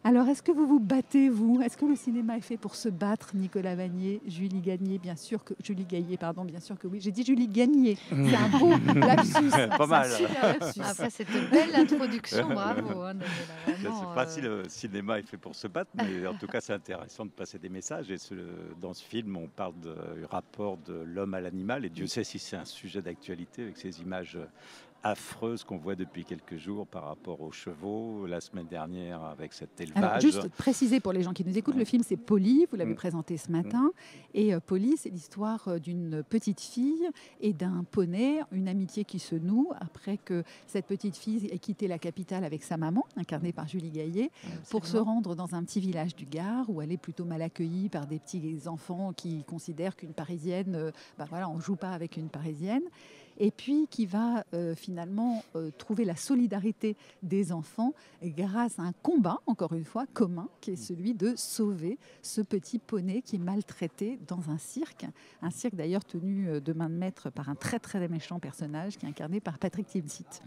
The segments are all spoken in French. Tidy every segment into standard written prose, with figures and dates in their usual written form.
Alors, est-ce que vous vous battez, vous? Est-ce que le cinéma est fait pour se battre, Nicolas Vanier, Julie Gagné, bien sûr que Julie Gaillet, pardon, bien sûr que oui. J'ai dit Julie Gagné. C'est un beau lapsus. Pas mal. C'est un super lapsus. Après cette belle introduction, bravo, hein, Daniela, Je ne sais vraiment. pas si le cinéma est fait pour se battre, mais en tout cas, c'est intéressant de passer des messages. Et dans ce film, on parle du rapport de l'homme à l'animal. Et Dieu sait si c'est un sujet d'actualité avec ces images affreuses qu'on voit depuis quelques jours par rapport aux chevaux, la semaine dernière avec cet élevage. Alors, juste préciser pour les gens qui nous écoutent, le film c'est Polly, vous l'avez présenté ce matin. Et Polly, c'est l'histoire d'une petite fille et d'un poney, une amitié qui se noue après que cette petite fille ait quitté la capitale avec sa maman, incarnée par Julie Gaillet, pour se rendre dans un petit village du Gard où elle est plutôt mal accueillie par des petits enfants qui considèrent qu'une Parisienne, on ne joue pas avec une Parisienne. Et puis qui va finalement trouver la solidarité des enfants grâce à un combat, encore une fois, commun, qui est celui de sauver ce petit poney qui est maltraité dans un cirque d'ailleurs tenu de main de maître par un très très méchant personnage qui est incarné par Patrick Timsit.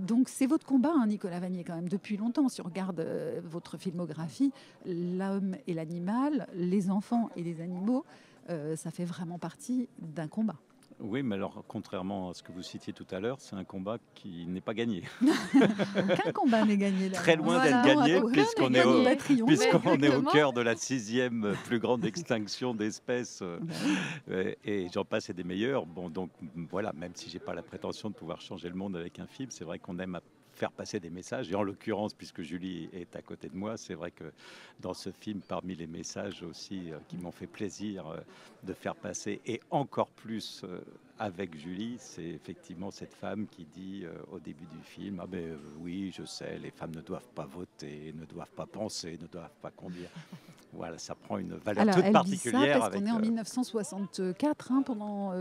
Donc c'est votre combat, hein, Nicolas Vanier, quand même, depuis longtemps. Si on regarde votre filmographie, l'homme et l'animal, les enfants et les animaux, ça fait vraiment partie d'un combat. Oui, mais alors, contrairement à ce que vous citiez tout à l'heure, c'est un combat qui n'est pas gagné. Aucun combat n'est gagné. Là. Très loin d'être gagné, puisqu'on est au cœur de la 6e plus grande extinction d'espèces. Et j'en passe et des meilleurs. Bon, donc voilà, même si j'ai pas la prétention de pouvoir changer le monde avec un film, c'est vrai qu'on aime faire passer des messages. Et en l'occurrence, puisque Julie est à côté de moi, c'est vrai que dans ce film, parmi les messages aussi qui m'ont fait plaisir de faire passer, et encore plus avec Julie, c'est effectivement cette femme qui dit au début du film, oui, je sais, les femmes ne doivent pas voter, ne doivent pas penser, ne doivent pas conduire. Voilà, ça prend une valeur toute particulière. Dit ça parce qu'on est en 1964, hein, pendant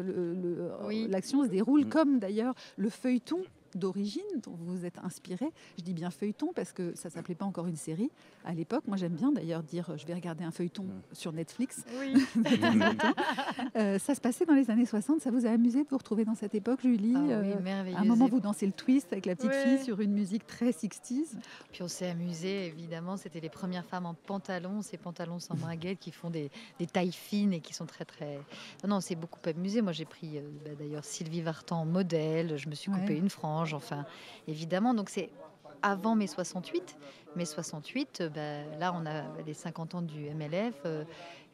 l'action se déroule comme d'ailleurs le feuilleton d'origine dont vous vous êtes inspiré. Je dis bien feuilleton parce que ça s'appelait pas encore une série à l'époque. Moi, j'aime bien d'ailleurs dire je vais regarder un feuilleton sur Netflix. Oui. Ça se passait dans les années 60. Ça vous a amusé de vous retrouver dans cette époque, Julie? Oui, merveilleux. À un moment, vous dansez le twist avec la petite fille sur une musique très 60s. Puis on s'est amusé, évidemment. C'était les premières femmes en pantalon, ces pantalons sans bringuettes qui font des tailles fines et qui sont très, très... Non, on s'est beaucoup amusé. Moi, j'ai pris d'ailleurs Sylvie Vartan en modèle. Je me suis coupé une frange. Enfin, évidemment, donc c'est avant mai 68. Mai 68, là, on a les 50 ans du MLF.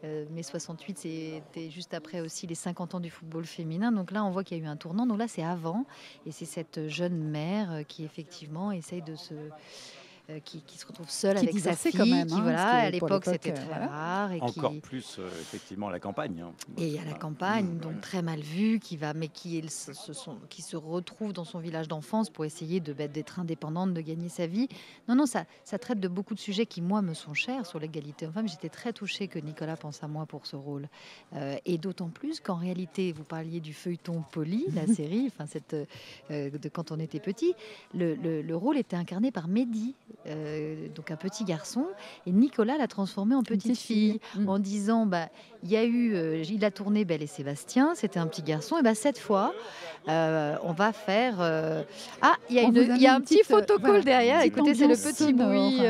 Mai 68, c'était juste après aussi les 50 ans du football féminin. Donc là, on voit qu'il y a eu un tournant. Donc là, c'est avant. Et c'est cette jeune mère qui, effectivement, essaye de se... Qui se retrouve seule avec sa fille, quand même, qui à l'époque c'était très rare. Et encore plus effectivement à la campagne. Hein. Et à la campagne, donc très mal vue, mais qui se retrouve dans son village d'enfance pour essayer d'être indépendante, de gagner sa vie. Non, ça traite de beaucoup de sujets qui, moi, me sont chers sur l'égalité homme-femme. J'étais très touchée que Nicolas pense à moi pour ce rôle. Et d'autant plus qu'en réalité, vous parliez du feuilleton Polly, la série, de quand on était petit, le rôle était incarné par Mehdi, donc un petit garçon, et Nicolas l'a transformé en petite fille en disant il a tourné Belle et Sébastien, c'était un petit garçon, et cette fois on va faire il y a un petit photocall derrière, écoutez, c'est le petit bruit,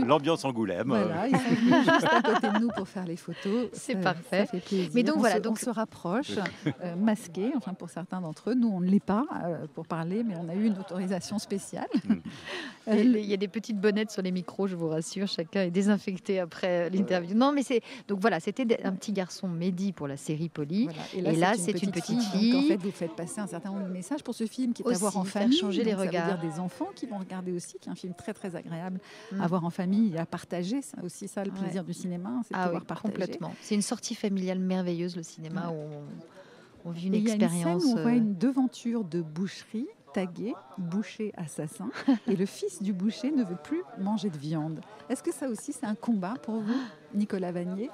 l'ambiance Angoulême. Voilà, ils sont venus juste à côté de nous pour faire les photos. C'est parfait. Ça fait plaisir. Mais donc on se rapproche, masqué, enfin pour certains d'entre eux. Nous, on ne l'est pas pour parler, mais on a eu une autorisation spéciale. Il y a des petites bonnettes sur les micros, je vous rassure, chacun est désinfecté après l'interview. Non, mais c'était un petit garçon, Mehdi, pour la série Polly. Voilà. Et là, c'est une petite fille. Donc, en fait, vous faites passer un certain nombre de messages pour ce film qui est à voir en famille. Changer les regards. Ça veut dire des enfants qui vont regarder aussi, qui est un film très très agréable à voir en famille et à partager. C'est aussi ça le plaisir du cinéma, c'est de pouvoir partager. Complètement. C'est une sortie familiale merveilleuse, le cinéma, où on vit une expérience. Il y a une scène où on voit une devanture de boucherie tagué boucher assassin et le fils du boucher ne veut plus manger de viande. Est-ce que ça aussi c'est un combat pour vous, Nicolas Vanier?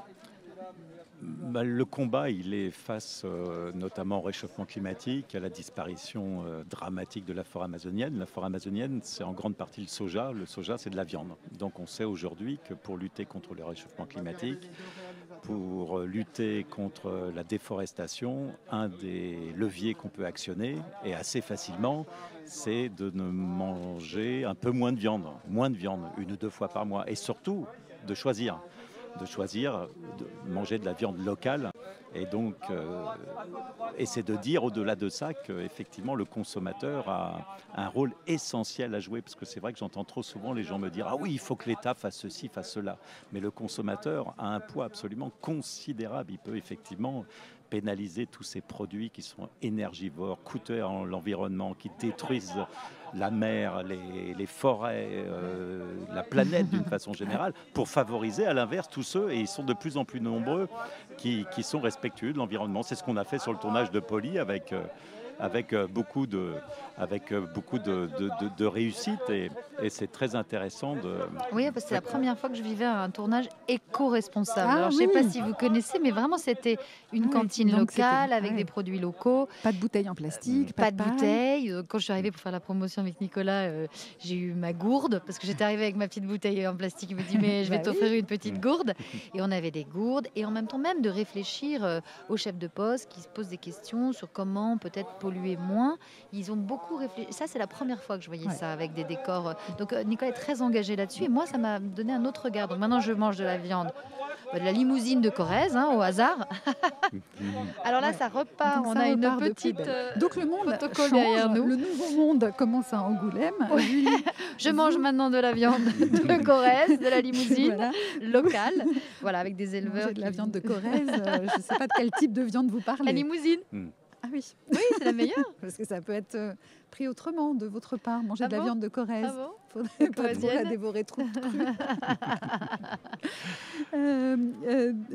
Le combat, il est face notamment au réchauffement climatique, à la disparition dramatique de la forêt amazonienne. La forêt amazonienne, c'est en grande partie le soja. Le soja, c'est de la viande. Donc on sait aujourd'hui que pour lutter contre le réchauffement climatique, pour lutter contre la déforestation, un des leviers qu'on peut actionner, et assez facilement, c'est de ne manger un peu moins de viande, 1 ou 2 fois par mois, et surtout de choisir de manger de la viande locale. Et donc, et c'est de dire au-delà de ça qu'effectivement le consommateur a un rôle essentiel à jouer, parce que c'est vrai que j'entends trop souvent les gens me dire « Ah oui, il faut que l'État fasse ceci, fasse cela ». Mais le consommateur a un poids absolument considérable. Il peut effectivement pénaliser tous ces produits qui sont énergivores, coûteux à l'environnement, qui détruisent la mer, les forêts, la planète d'une façon générale, pour favoriser à l'inverse tous ceux, et ils sont de plus en plus nombreux, qui sont respectueux de l'environnement. C'est ce qu'on a fait sur le tournage de Polly avec beaucoup de réussite, et c'est très intéressant de... Oui, parce que c'est la première fois que je vivais un tournage éco-responsable. Alors, je ne sais pas si vous connaissez, mais vraiment, c'était une cantine locale avec des produits locaux. Pas de bouteilles en plastique, pas de bouteilles. Quand je suis arrivée pour faire la promotion avec Nicolas, j'ai eu ma gourde, parce que j'étais arrivée avec ma petite bouteille en plastique. Il me dit, mais je vais t'offrir une petite gourde. Et on avait des gourdes. Et en même temps, même de réfléchir aux chefs de poste qui se posent des questions sur comment peut-être polluer moins. Ils ont beaucoup réfléchi. Ça, c'est la première fois que je voyais ça avec des décors. Donc, Nicolas est très engagé là-dessus. Et moi, ça m'a donné un autre regard. Donc, maintenant, je mange de la viande, de la limousine de Corrèze, au hasard. Alors là, ça repart. Donc, on a une petite donc le monde protocole derrière nous. Le nouveau monde commence à Angoulême. Je mange maintenant de la viande de Corrèze, de la limousine locale, voilà, avec des éleveurs. De la viande de Corrèze. Je ne sais pas de quel type de viande vous parlez. La limousine. Ah oui, c'est la meilleure. Parce que ça peut être pris autrement de votre part. Manger de la viande de Corrèze. Ah bon? Faudrait pas trop la dévorer trop crue.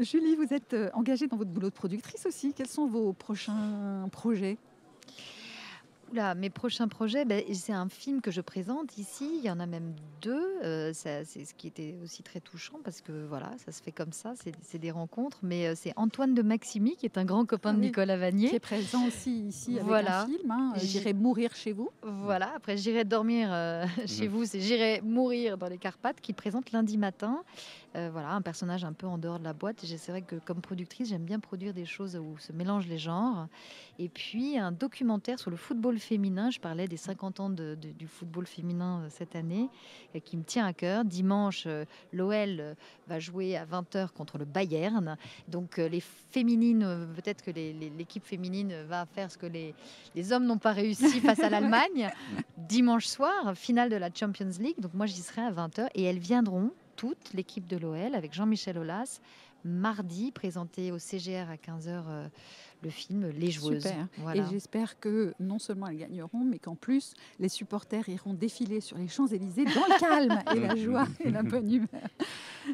Julie, vous êtes engagée dans votre boulot de productrice aussi. Quels sont vos prochains projets ? Oula, mes prochains projets, c'est un film que je présente ici. Il y en a même 2. C'est ce qui était aussi très touchant, parce que voilà, ça se fait comme ça, c'est des rencontres. Mais c'est Antoine de Maximi, qui est un grand copain de Nicolas Vanier, qui est présent aussi ici avec un film. J'irai mourir chez vous. Voilà. Après, j'irai dormir chez vous. C'est J'irai mourir dans les Carpates, qui présente lundi matin. Voilà, un personnage un peu en dehors de la boîte. C'est vrai que comme productrice, j'aime bien produire des choses où se mélangent les genres. Et puis un documentaire sur le football féminin. Je parlais des 50 ans du football féminin cette année, qui me tient à cœur. Dimanche, l'OL va jouer à 20h contre le Bayern. Donc les féminines, peut-être que l'équipe féminine va faire ce que les hommes n'ont pas réussi face à l'Allemagne. Dimanche soir, finale de la Champions League. Donc moi, j'y serai à 20h, et elles viendront, toute l'équipe de l'OL, avec Jean-Michel Aulas, mardi, présenté au CGR à 15h le film Les Joueuses. Super. Voilà. Et j'espère que non seulement elles gagneront, mais qu'en plus, les supporters iront défiler sur les Champs-Élysées dans le calme et la joie et la bonne humeur.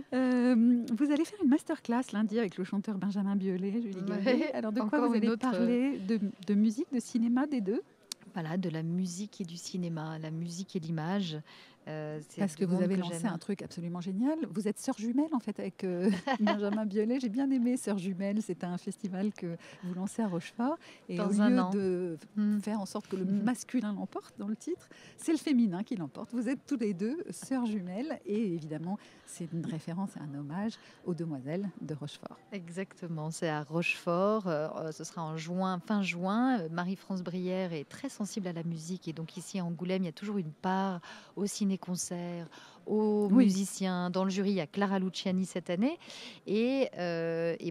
Vous allez faire une masterclass lundi avec le chanteur Benjamin Biolay, Julie Gaillet. Alors, de quoi vous allez parler de musique, de cinéma, des deux ? Voilà, de la musique et du cinéma, la musique et l'image. Parce que vous avez lancé un truc absolument génial. Vous êtes sœurs jumelles en fait avec Benjamin Biolay. J'ai bien aimé Sœurs jumelles. C'est un festival que vous lancez à Rochefort. Et dans au lieu de faire en sorte que le masculin l'emporte dans le titre, c'est le féminin qui l'emporte. Vous êtes tous les deux sœurs jumelles. Et évidemment, c'est une référence et un hommage aux demoiselles de Rochefort. Exactement, c'est à Rochefort. Ce sera en juin, fin juin. Marie-France Brière est très sensible à la musique. Et donc ici à Angoulême, il y a toujours une part au ciné-concert, aux musiciens. Dans le jury, il y a Clara Luciani cette année. Et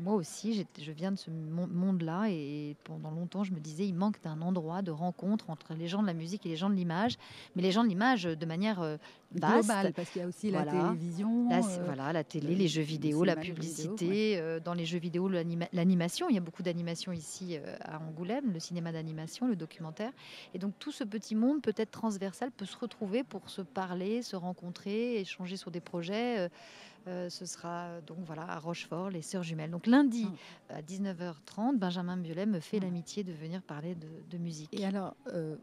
moi aussi, je viens de ce monde-là. Et pendant longtemps, je me disais, il manque d'un endroit de rencontre entre les gens de la musique et les gens de l'image. Mais les gens de l'image de manière vaste. Globale, parce qu'il y a aussi la télévision. La télé, les jeux vidéo, la publicité. Dans les jeux vidéo, l'animation. Il y a beaucoup d'animation ici à Angoulême, le cinéma d'animation, le documentaire. Et donc, tout ce petit monde, peut-être transversal, peut se retrouver pour se parler, se rencontrer, échanger sur des projets. Ce sera donc à Rochefort, les Sœurs jumelles. Donc lundi à 19h30, Benjamin Biolay me fait l'amitié de venir parler de musique. Et alors,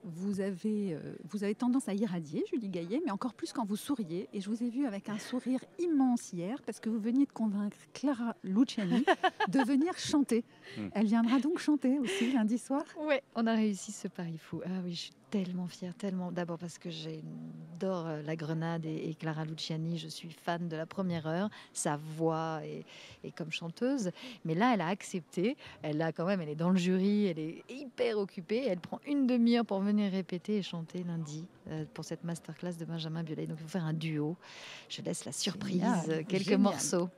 vous avez tendance à irradier, Julie Gaillet, mais encore plus quand vous souriez. Et je vous ai vu avec un sourire immense hier, parce que vous veniez de convaincre Clara Luciani de venir chanter. Elle viendra donc chanter aussi lundi soir. Oui, on a réussi ce pari fou. Ah oui, je suis tellement fière, tellement. D'abord parce que j'adore La Grenade et Clara Luciani. Je suis fan de la première heure. Sa voix est comme chanteuse. Mais là, elle a accepté. Elle est dans le jury. Elle est hyper occupée. Elle prend une demi-heure pour venir répéter et chanter lundi pour cette masterclass de Benjamin Biolay. Donc, il faut faire un duo. Je laisse la surprise, quelques morceaux.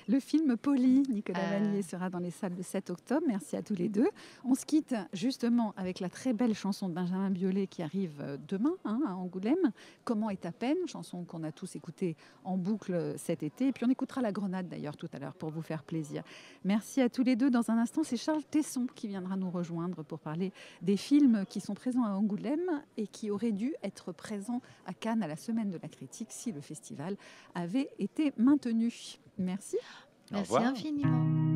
Le film Polly, Nicolas Vanier, sera dans les salles le 7 octobre. Merci à tous les deux. On se quitte justement avec la très belle chanson de Benjamin Biolay qui arrive demain à Angoulême. Comment est ta peine, chanson qu'on a tous écoutée en boucle cet été. Et puis on écoutera La Grenade d'ailleurs tout à l'heure pour vous faire plaisir. Merci à tous les deux. Dans un instant, c'est Charles Tesson qui viendra nous rejoindre pour parler des films qui sont présents à Angoulême et qui auraient dû être présents à Cannes à la Semaine de la Critique si le festival avait été maintenu. Merci. Merci infiniment.